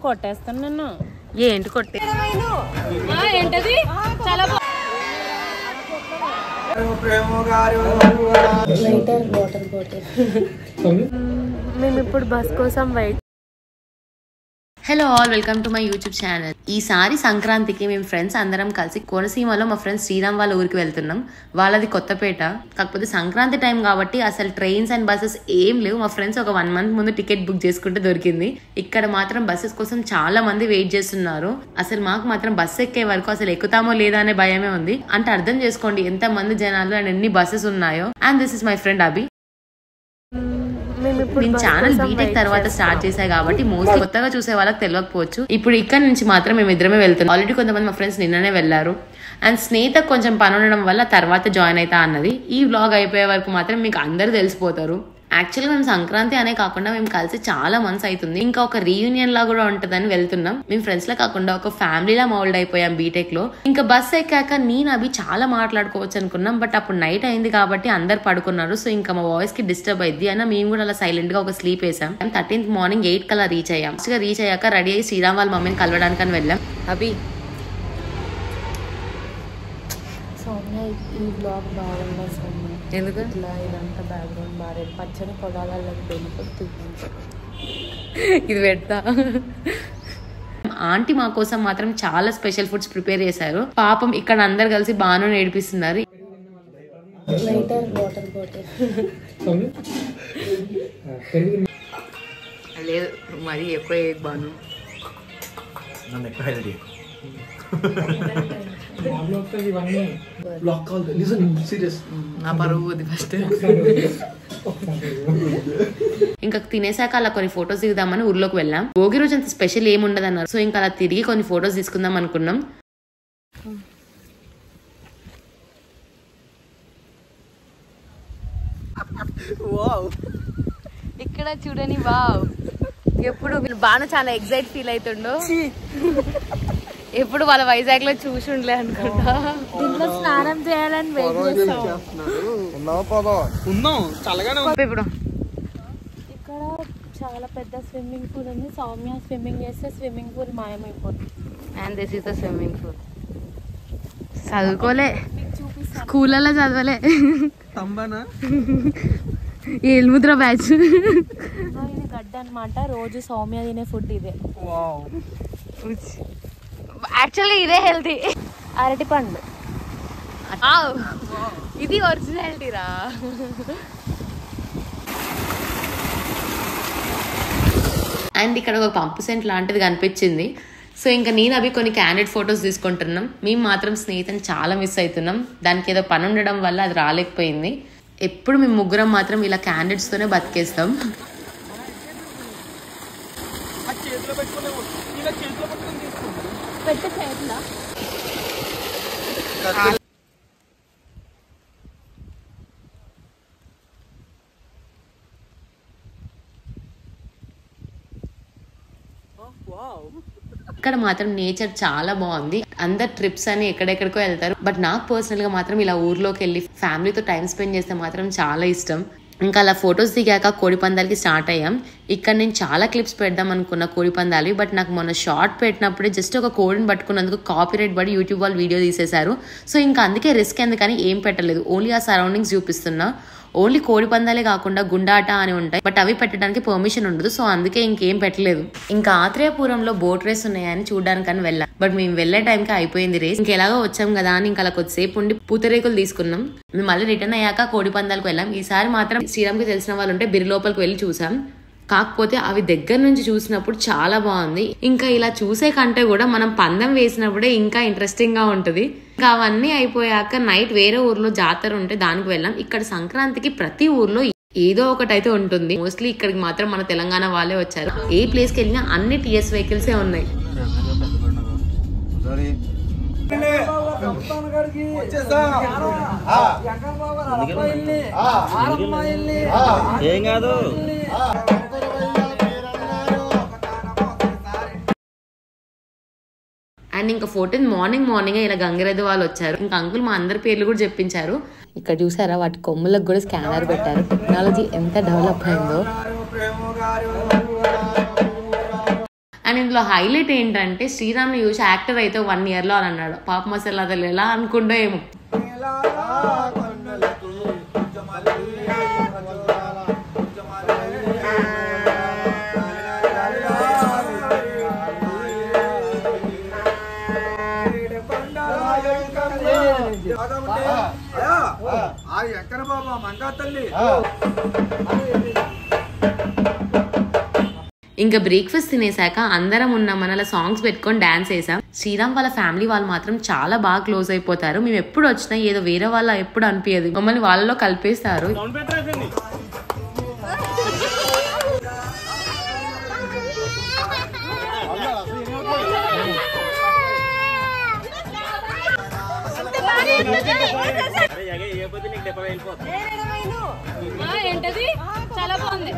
కొట్టేస్తాను నిన్ను. ఏంటి కొట్టే ఏంటది? చాలా మేము ఇప్పుడు బస్ కోసం wait. Hello all, welcome to my YouTube channel. ఈసారి సంక్రాంతికి మేము ఫ్రెండ్స్ అందరం కలిసి కోనసీమలో మా ఫ్రెండ్స్ శ్రీరామ్ వాళ్ళ ఊరికి వెళ్తున్నాం. వాళ్ళది కొత్తపేట. కాకపోతే సంక్రాంతి టైం కాబట్టి అసలు ట్రైన్స్ అండ్ బస్సెస్ ఏం లేవు. మా ఫ్రెండ్స్ ఒక 1 month ముందు టికెట్ బుక్ చేసుకుంటే దొరికింది. ఇక్కడ మాత్రం బస్సెస్ కోసం చాలా మంది వెయిట్ చేస్తున్నారు. అసలు మాకు మాత్రం బస్సు ఎక్కే వరకు అసలు ఎక్కుతామో లేదా అనే భయమే ఉంది. అంటే అర్థం చేసుకోండి ఎంత మంది జనాలు అండ్ ఎన్ని బస్సెస్ ఉన్నాయో. And this is my friend Abhi. నేను ఛానల్ బీటెక్ తర్వాత స్టార్ట్ చేశాయి కాబట్టి మోస్ట్ కొత్తగా చూసే వాళ్ళకి తెలియకపోవచ్చు. ఇప్పుడు ఇక్కడ నుంచి మాత్రం మేము ఇద్దరమే వెళ్తున్నాం. ఆల్రెడీ కొంతమంది మా ఫ్రెండ్స్ నిన్ననే వెళ్లారు. అండ్ స్నేహిత కొంచెం పని ఉండడం వల్ల తర్వాత జాయిన్ అవుతా అన్నది. ఈ వ్లాగ్ అయిపోయే వరకు మాత్రం మీకు అందరు తెలిసిపోతారు. యాక్చువల్గా మేము సంక్రాంతి అనే కాకుండా మేము కలిసి చాలా మంత్స్ అవుతుంది. ఇంకా ఒక రీయూనియన్ లా కూడా ఉంటుందని వెళ్తున్నాం. మేము ఫ్రెండ్స్ లా కాకుండా ఒక ఫ్యామిలీలా మౌల్డ్ అయిపోయాం బీటెక్ లో. ఇంకా బస్ ఎక్కాక నేను అవి చాలా మాట్లాడుకోవచ్చు అనుకున్నాం. బట్ అప్పుడు నైట్ అయింది కాబట్టి అందరు పడుకున్నారు. సో ఇంకా మా వాయిస్ కి డిస్టర్బ్ అయింది అని మేము కూడా అలా సైలెంట్ గా ఒక స్లీప్ వేసాం. 13th మార్నింగ్ 8 కల్లా రీచ్ అయ్యాం. రీచ్ అయ్యాక రెడీ అయ్యి శ్రీరామ్ వాళ్ళ మమ్మీని కలవడానికి అని వెళ్ళాం. అభి ఈ బ్లాగ్ బాగుందా సౌమ్య? ఎందుకు ఇట్లా ఇదంతా బ్యాక్గ్రౌండ్ బాగా పచ్చని పొలాలలో ఇది పెడతా. ఆంటీ మా కోసం మాత్రం చాలా స్పెషల్ ఫుడ్స్ ప్రిపేర్ చేశారు. పాపం ఇక్కడ అందరు కలిసి బాను నేర్పిస్తున్నారు. లేదు మరి ఎక్కువ బాను నా పరువు ఫస్ట్. ఇంకా తినేసాక అలా కొన్ని ఫొటోస్ దిగుదామని ఊర్లోకి వెళ్ళాం. భోగి రోజు అంత స్పెషల్ ఏమి ఉండదు అన్నారు. సో ఇంకా అలా తిరిగి కొన్ని ఫొటోస్ తీసుకుందాం అనుకున్నాం. ఇక్కడ చూడని వావ్. ఎప్పుడు బాను చాలా ఎగ్జైట్ ఫీల్ అవుతుండో. ఎప్పుడు వాళ్ళ వైజాగ్ లో చూసి ఉండలే అనుకుంటా. దీంట్లో స్నానం చేయాలని వెయిట్ చేస్తాం. ఇప్పుడు ఇక్కడ చాలా పెద్ద స్విమ్మింగ్ పూల్ ఉంది. సౌమ్య స్విమ్మింగ్ చేస్తే స్విమ్మింగ్ పూల్ మాయమైపోతుంది. And this is the swimming pool. చదువుకోలే, స్కూళ్ళలో చదవలే. ఏల్ముద్ర బ్యాచ్. ఇది గడ్డ అనమాట. రోజు సౌమ్య తినే ఫుడ్ ఇదే. యాక్చువల్లీ ఇదే హెల్తీ. అరటి పండు ఇది ఒరిజినాలిటీ రా. అండ్ ఇక్కడ ఒక పంపు సెంట్ లాంటిది కనిపించింది. సో ఇంకా నేను అవి కొన్ని క్యాండిడ్ ఫొటోస్ తీసుకుంటున్నాం. మేము మాత్రం స్నేహితుని చాలా మిస్ అవుతున్నాం. దానికి ఏదో పని ఉండడం వల్ల అది రాలేకపోయింది. ఎప్పుడు మేము ముగ్గురం మాత్రం ఇలా క్యాండిడ్స్ తోనే బతికేస్తాం. ఇక్కడ మాత్రం నేచర్ చాలా బాగుంది. అందరు ట్రిప్స్ అని ఎక్కడెక్కడికో వెళ్తారు. బట్ నాకు పర్సనల్ గా మాత్రం ఇలా ఊర్లోకి వెళ్ళి ఫ్యామిలీతో టైం స్పెండ్ చేస్తే మాత్రం చాలా ఇష్టం. ఇంకా అలా ఫొటోస్ దిగాక కోడి పందాలకి స్టార్ట్ అయ్యాం. ఇక్కడ నేను చాలా క్లిప్స్ పెడదాం అనుకున్న కోడి పందాలు. బట్ నాకు మొన్న షార్ట్ పెట్టినప్పుడే జస్ట్ ఒక కోడిని పట్టుకున్నందుకు కాపీరైట్ పడి యూట్యూబ్ వాళ్ళు వీడియో తీసేశారు. సో ఇంకా అందుకే రిస్క్ ఎందుకని ఏం పెట్టలేదు. ఓన్లీ ఆ సరౌండింగ్స్ చూపిస్తున్నా. ఓన్లీ కోడి పందాలే కాకుండా గుండాట అని ఉంటాయి. బట్ అవి పెట్టడానికి పర్మిషన్ ఉండదు. సో అందుకే ఇంకేం పెట్టలేదు. ఇంకా ఆత్రేయపురంలో బోట్ రేస్ ఉన్నాయని చూడడానికని వెళ్ళాం. బట్ మేము వెళ్లే టైంకి అయిపోయింది రేస్. ఇంకెలాగో వచ్చాం కదా అని ఇంకా అలా కొద్దిసేపు ఉండి పూతరేకులు తీసుకున్నాం. మేము మళ్ళీ రిటర్న్ అయ్యాక కోడి పందాలకు వెళ్ళాం. ఈసారి మాత్రం శ్రీరామ్కి తెలిసిన వాళ్ళు ఉంటే బిరి లోపలికి వెళ్ళి చూసాం. కాకపోతే అవి దగ్గర నుంచి చూసినప్పుడు చాలా బాగుంది. ఇంకా ఇలా చూసే కంటే కూడా మనం పందెం వేసినప్పుడే ఇంకా ఇంట్రెస్టింగ్ గా ఉంటుంది. ఇంకా అవన్నీ అయిపోయాక నైట్ వేరే ఊర్లో జాతర ఉంటే దానికి వెళ్ళాం. ఇక్కడ సంక్రాంతికి ప్రతి ఊర్లో ఏదో ఒకటి అయితే ఉంటుంది. మోస్ట్లీ ఇక్కడికి మాత్రం మన తెలంగాణ వాళ్ళే వచ్చారు. ఏ ప్లేస్ కి వెళ్ళినా అన్ని టీఎస్ వెహికల్సే ఉన్నాయి. ఏం కాదు. అండ్ ఇంకా 14 మార్నింగ్ ఇలా గంగిరెద్దు వాళ్ళు వచ్చారు. ఇంకా అంకుల్ మా అందరి పేర్లు కూడా చెప్పించారు. ఇక్కడ చూసారా వాటి కొమ్ములకు కూడా స్కానర్ పెట్టారు. టెక్నాలజీ ఎంత డెవలప్ అయిందో. అండ్ ఇందులో హైలైట్ ఏంటంటే శ్రీరామ్ని చూసి యాక్టర్ అయితే 1 yearలో అని అన్నాడు. పాపం అసలు అసలు ఎలా అనుకుంటో ఏమో. ఇంకా బ్రేక్ఫాస్ట్ తినేసాక అందరం ఉన్న మనల సాంగ్స్ పెట్టుకొని డాన్స్ వేసాం. శ్రీరామ్ వాళ్ళ ఫ్యామిలీ వాళ్ళు మాత్రం చాలా బాగా క్లోజ్ అయిపోతారు. మేము ఎప్పుడు వచ్చినా ఏదో వేరే వాళ్ళ ఎప్పుడు అనిపించదు, మమ్మల్ని వాళ్ళలో కలిపేస్తారు. ఏంటది చాలా బాగుంది.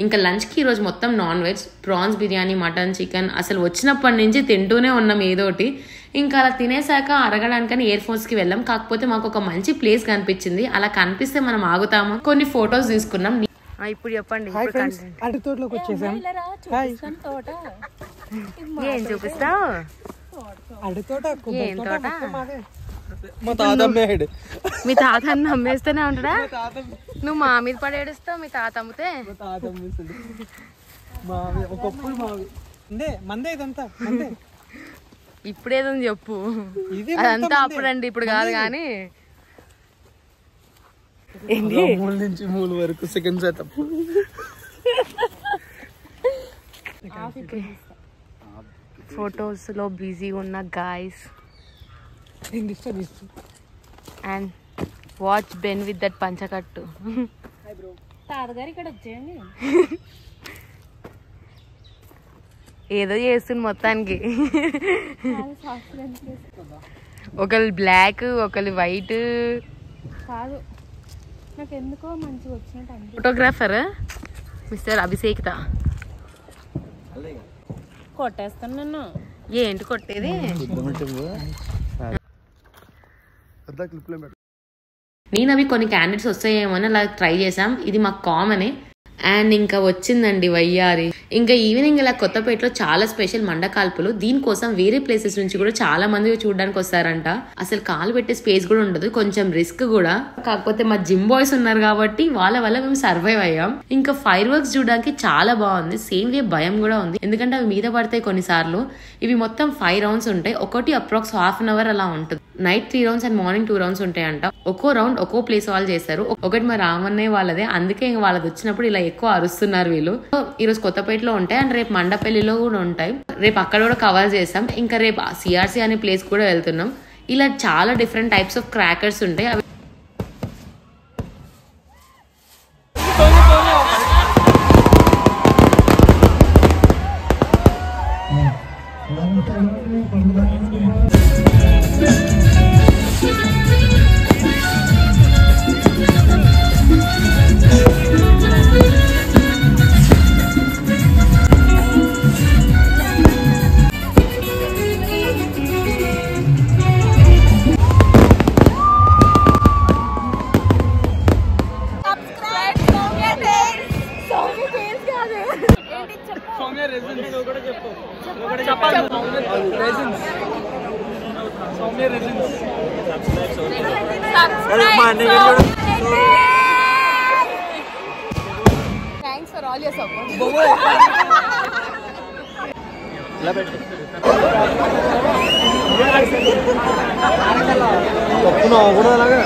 ఇంకా లంచ్ కి ఈ రోజు మొత్తం non veg, prawns biryani, mutton, chicken అసలు వచ్చినప్పటి నుంచి తింటూనే ఉన్నాం ఏదోటి. ఇంకా అలా తినేసాక అరగడానికని ఎయిర్ ఫోర్స్ కి వెళ్ళాం. కాకపోతే మాకు ఒక మంచి ప్లేస్ కనిపించింది. అలా కనిపిస్తే మనం ఆగుతాము. కొన్ని ఫొటోస్ తీసుకున్నాం. ఇప్పుడు చెప్పండి అరటి తోటలోకి వచ్చేసాం. ఏం చూపిస్తావు? అరటి తోట ఏం తోట? మీ తాత అమ్మేస్తూనే ఉంటాడా? నువ్వు మా మీద పడి ఏడుస్తావు, మీ తాత అమ్మితే. ఒకప్పుడు మావి మందే ఇదంతా మందే. ఇప్పుడేదో చెప్పు. అదంతా అప్పుడండి, ఇప్పుడు కాదు. కానీ మూల నుంచి మూల వరకు సెకండ్ శాతం. ఫొటోస్ లో బిజీ ఉన్న guys and watch been with that panchakattu. తాతగారు ఇక్కడ వచ్చేయండి. ఏదో చేస్తుంది మొత్తానికి. ఒకళ్ళు బ్లాక్, ఒకళ్ళు వైట్. కాదు, నాకు ఎందుకో మంచిగా వచ్చినట్టు. ఫోటోగ్రాఫర్ మిస్టర్ అభిషేక్త. కొట్టేస్తాను నన్ను. ఏంటి కొట్టేది? నేను అవి కొన్ని క్యాండిడేట్స్ వస్తాయేమో అని అలా ట్రై చేసాం. ఇది మాకు కామనే. అండ్ ఇంకా వచ్చిందండి వయ్యారి. ఇంకా ఈవినింగ్ ఇలా కొత్తపేటలో చాలా స్పెషల్ మండకాల్పులు. దీనికోసం వేరే ప్లేసెస్ నుంచి కూడా చాలా మంది చూడడానికి వస్తారంట. అసలు కాలు పెట్టే స్పేస్ కూడా ఉండదు, కొంచెం రిస్క్ కూడా. కాకపోతే మా జిమ్ బాయ్స్ ఉన్నారు కాబట్టి వాళ్ళ వల్ల మేము సర్వైవ్ అయ్యాం. ఇంకా ఫైర్ వర్క్స్ చూడడానికి చాలా బాగుంది. సేమ్ వే భయం కూడా ఉంది, ఎందుకంటే అవి మీద పడతాయి కొన్నిసార్లు. ఇవి మొత్తం 5 rounds ఉంటాయి. ఒకటి అప్రాక్స్ ½ an hour అలా ఉంటుంది. Night 3 rounds and morning 2 rounds ఉంటాయంట. ఒక్కో రౌండ్ ఒక్కో ప్లేస్ వాళ్ళు చేస్తారు. ఒకటి మా రామన్నయ్య వాళ్ళదే, అందుకే ఇంకా వాళ్ళది వచ్చినప్పుడు ఇలా ఎక్కువ అరుస్తున్నారు వీళ్ళు. ఈ రోజు కొత్తపేటలో ఉంటాయి అండ్ రేపు మండపల్లిలో కూడా ఉంటాయి. రేపు అక్కడ కూడా కవర్ చేస్తాం. ఇంకా రేపు సిఆర్సి అనే ప్లేస్ కూడా వెళ్తున్నాం. ఇలా చాలా డిఫరెంట్ టైప్స్ ఆఫ్ క్రాకర్స్ ఉంటాయి. అవి thanks for all your support. కూడా అలాగా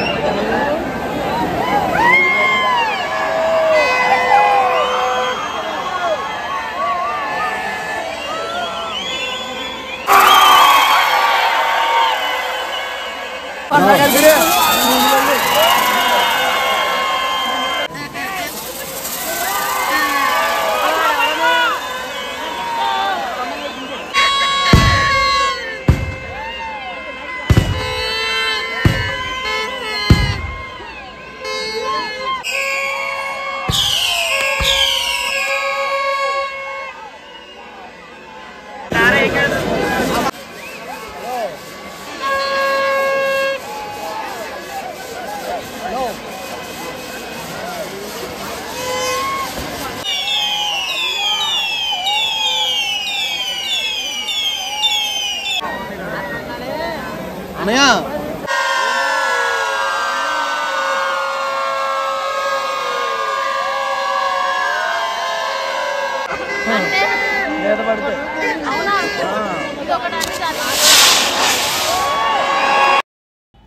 అన్నయ్య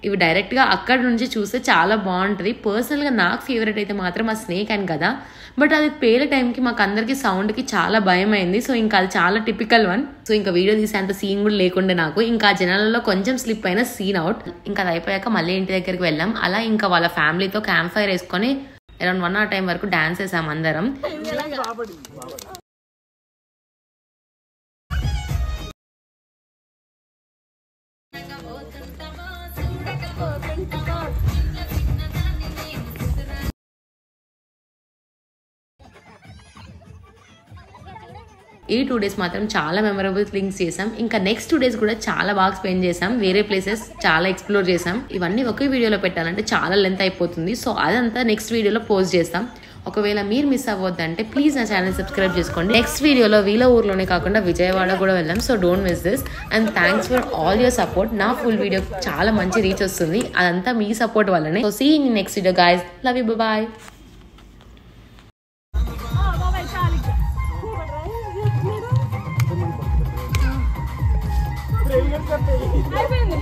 ఇవి డైరెక్ట్గా అక్కడ నుంచి చూస్తే చాలా బాగుంటుంది. పర్సనల్గా నాకు ఫేవరెట్ అయితే మాత్రం ఆ స్నేక్ అండ్ కదా, బట్ అది పేరే టైంకి మాకు అందరికి సౌండ్కి చాలా భయం అయింది. సో ఇంకా అది చాలా టిపికల్ వన్. సో ఇంకా వీడియో తీసేంత సీన్ కూడా లేకుండే నాకు. ఇంకా జనాలలో కొంచెం స్లిప్ అయిన సీన్ అవుట్. ఇంకా అది అయిపోయాక మళ్ళీ ఇంటి దగ్గరికి వెళ్ళాం. అలా ఇంకా వాళ్ళ ఫ్యామిలీతో క్యాంప్ ఫైర్ వేసుకొని అరౌండ్ 1 hour టైం వరకు డాన్స్ వేసాం అందరం. ఈ 2 days మాత్రం చాలా మెమరబుల్ థింగ్స్ చేసాం. ఇంకా నెక్స్ట్ 2 days కూడా చాలా బాగా స్పెండ్ చేసాం. వేరే ప్లేసెస్ చాలా ఎక్స్ప్లోర్ చేసాం. ఇవన్నీ ఒకే వీడియోలో పెట్టాలంటే చాలా లెంత్ అయిపోతుంది. సో అదంతా నెక్స్ట్ వీడియోలో పోస్ట్ చేస్తాం. ఒకవేళ మీరు మిస్ అవ్వద్దంటే ప్లీజ్ నా ఛానల్ సబ్స్క్రైబ్ చేసుకోండి. నెక్స్ట్ వీడియోలో వీళ్ళ ఊర్లోనే కాకుండా విజయవాడ కూడా వెళ్దాం. So don't miss this and thanks for all your support. నా ఫుల్ వీడియో చాలా మంచి రీచ్ వస్తుంది. అదంతా మీ సపోర్ట్ వల్లనే. So see in next video guys. Love you, bye. అయిపోయింది.